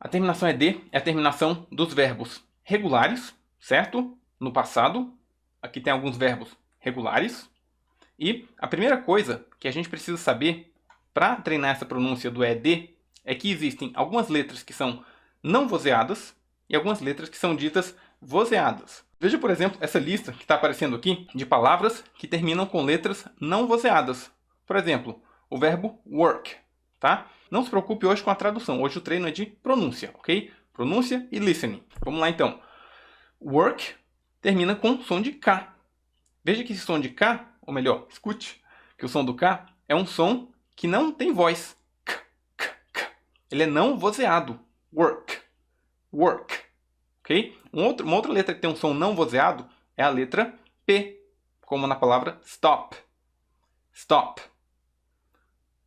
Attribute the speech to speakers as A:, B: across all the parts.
A: A terminação ED é a terminação dos verbos regulares, certo? No passado. Aqui tem alguns verbos regulares. E a primeira coisa que a gente precisa saber para treinar essa pronúncia do ED é que existem algumas letras que são não vozeadas e algumas letras que são ditas vozeadas. Veja, por exemplo, essa lista que está aparecendo aqui de palavras que terminam com letras não vozeadas. Por exemplo, o verbo work, tá? Não se preocupe hoje com a tradução. Hoje o treino é de pronúncia, ok? Pronúncia e listening. Vamos lá, então. Work termina com som de K. Veja que esse som de K, ou melhor, escute, que o som do K é um som que não tem voz. K, K, K. Ele é não vozeado. Work. Work. Ok? Uma outra letra que tem um som não vozeado é a letra P, como na palavra stop. Stop.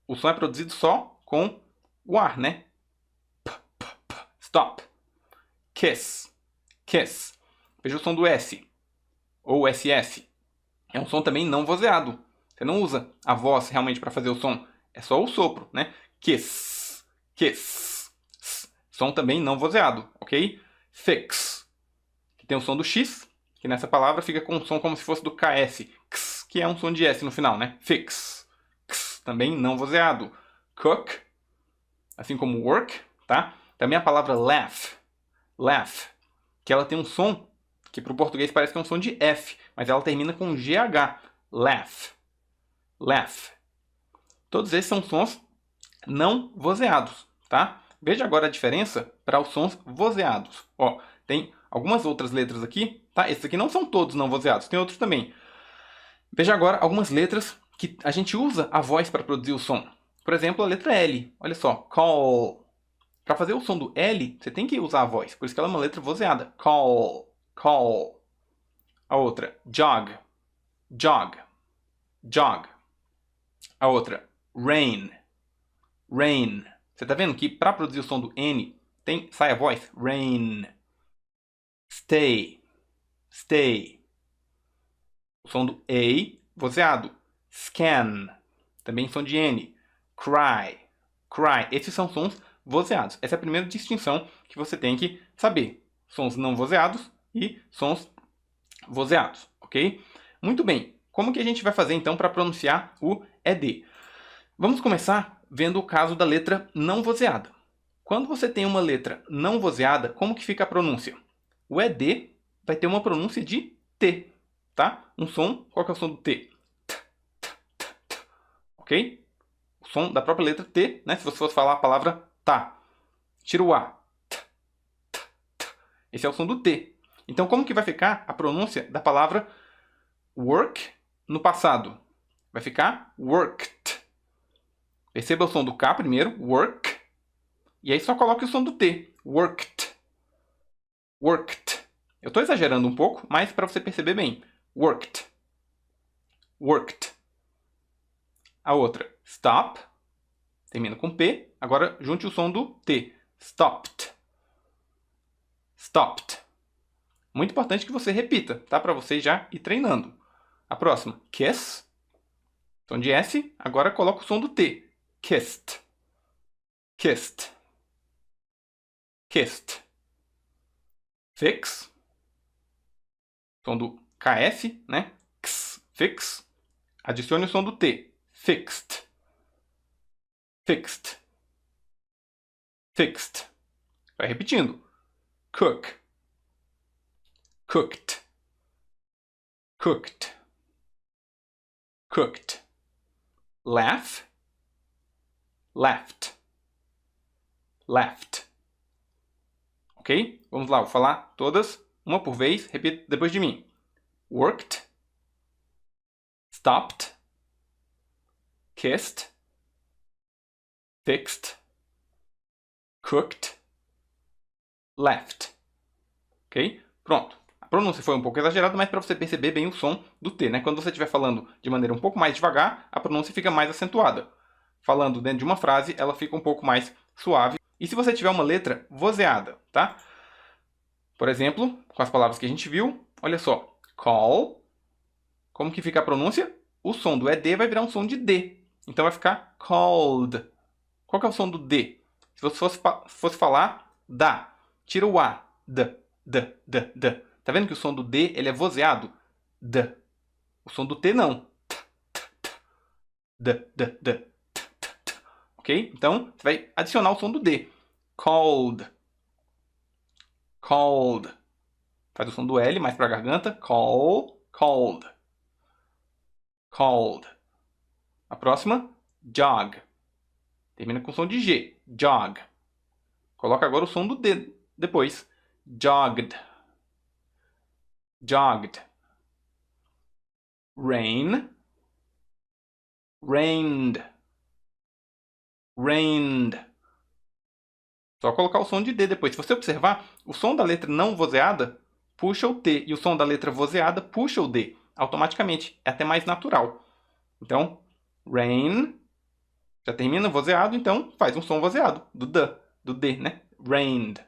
A: O som é produzido só com o ar, né? P, p, p. Stop. Kiss. Kiss. Veja o som do S. Ou SS. É um som também não vozeado. Você não usa a voz realmente para fazer o som. É só o sopro, né? Kiss. Kiss. Som também não vozeado, ok? Fix. Que tem o som do X, que nessa palavra fica com um som como se fosse do KS. X, que é um som de S no final, né? Fix. X, também não vozeado. Cook. Assim como work, tá? Também a palavra laugh. Laugh. Que ela tem um som que para o português parece que é um som de F, mas ela termina com GH. Laugh. Laugh. Todos esses são sons não vozeados, tá? Veja agora a diferença para os sons vozeados. Ó, tem algumas outras letras aqui, tá? Esses aqui não são todos não vozeados, tem outros também. Veja agora algumas letras que a gente usa a voz para produzir o som. Por exemplo, a letra L. Olha só, call. Para fazer o som do L, você tem que usar a voz, por isso que ela é uma letra vozeada. Call. Call. A outra, jog. Jog. Jog. A outra, rain. Rain. Você está vendo que para produzir o som do N, sai a voz. Rain. Stay. Stay. O som do A, vozeado. Scan. Também som de N. Cry. Cry. Esses são sons vozeados. Essa é a primeira distinção que você tem que saber. Sons não vozeados e sons vozeados, ok? Muito bem. Como que a gente vai fazer então para pronunciar o ED? Vamos começar vendo o caso da letra não vozeada. Quando você tem uma letra não vozeada, como que fica a pronúncia? O ED vai ter uma pronúncia de T, tá? Um som, qual que é o som do T? T, t, t, t. Ok? O som da própria letra T, né? Se você fosse falar a palavra tá. Tira o A. T, t, t. Esse é o som do T. Então, como que vai ficar a pronúncia da palavra work no passado? Vai ficar worked. Perceba o som do K primeiro, work. E aí só coloque o som do T, worked. Worked. Eu estou exagerando um pouco, mas para você perceber bem. Worked. Worked. A outra, stop. Termina com P. Agora junte o som do T. Stopped. Stopped. Muito importante que você repita, tá? Para você já ir treinando. A próxima, kiss. Som de S. Agora coloca o som do T. Kissed. Kissed. Kissed. Fix. Som do KS, né? X. Fix. Adicione o som do T. Fixed. Fixed. Fixed. Vai repetindo. Cook. Cooked. Cooked. Cooked. Laugh. Laughed. Laughed. Ok? Vamos lá, vou falar todas, uma por vez. Repita depois de mim. Worked. Stopped. Kissed. Fixed. Cooked. Left. Ok? Pronto. A pronúncia foi um pouco exagerada, mas para você perceber bem o som do T, né? Quando você estiver falando de maneira um pouco mais devagar, a pronúncia fica mais acentuada. Falando dentro de uma frase, ela fica um pouco mais suave. E se você tiver uma letra vozeada, tá? Por exemplo, com as palavras que a gente viu, olha só. Call. Como que fica a pronúncia? O som do ED vai virar um som de D. Então vai ficar called. Qual que é o som do D? Se você fosse falar dá. Tira o A. D. Tá vendo que o som do D ele é vozeado? D. O som do T não. D. Ok? Então, você vai adicionar o som do D. Cold. Faz o som do L mais para a garganta. Cold. A próxima, jog. Termina com som de G. Jog. Coloca agora o som do D depois. Jogged. Rain. Rained. Só colocar o som de D depois. Se você observar, o som da letra não vozeada puxa o T e o som da letra vozeada puxa o D automaticamente. É até mais natural. Então, rain já termina vozeado, então faz um som vozeado do D, né? Rained.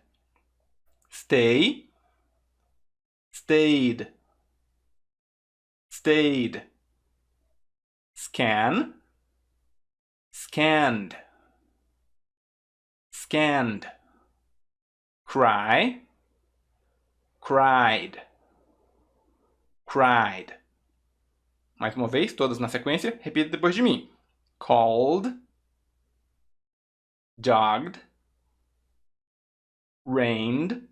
A: Stay. Stayed. Scan. Scanned. Cry. Cried. Mais uma vez, todas na sequência. Repita depois de mim. Called. Jogged. Rained.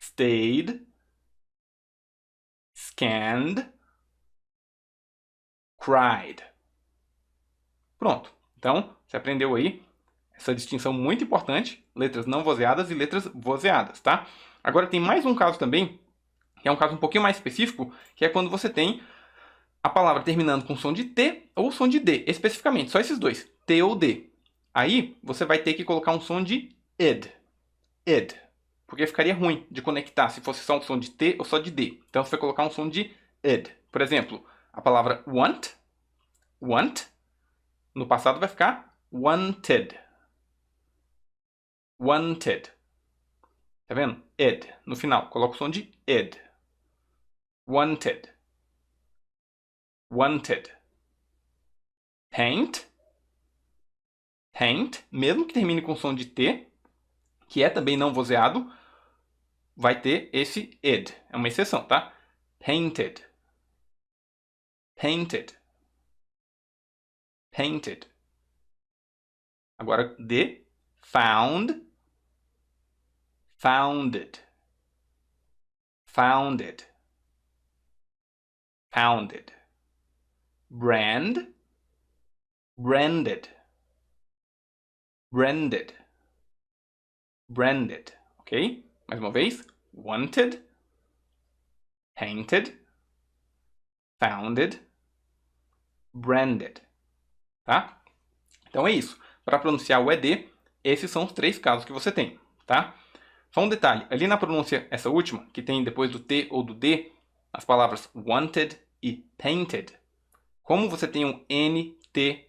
A: Stayed. Scanned. Cried. Pronto. Então, você aprendeu aí essa distinção muito importante, letras não vozeadas e letras vozeadas, tá? Agora tem mais um caso também, que é um caso um pouquinho mais específico, que é quando você tem a palavra terminando com som de T ou som de D, especificamente, só esses dois, T ou D. Aí, você vai ter que colocar um som de id, porque ficaria ruim de conectar se fosse só um som de T ou só de D. Então, você vai colocar um som de id. Por exemplo, a palavra want, no passado vai ficar wanted. Tá vendo? Id. No final, coloca o som de id. Wanted. Paint, mesmo que termine com som de T, que é também não vozeado, vai ter esse id. É uma exceção, tá? Painted. Agora, D. Found. Founded. Brand. Branded. Ok? Mais uma vez. Wanted. Painted. Founded. Branded. Tá? Então é isso. Para pronunciar o ED, esses são os 3 casos que você tem, tá? Só um detalhe, ali na pronúncia, essa última, que tem depois do T ou do D, as palavras wanted e painted, como você tem um NTE,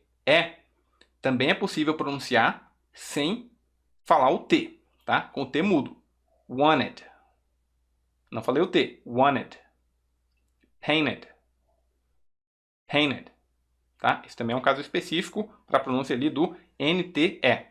A: também é possível pronunciar sem falar o T, tá? Com o T mudo. Wanted. Não falei o T. Wanted. Painted. Tá? Esse também é um caso específico para a pronúncia ali do NTE.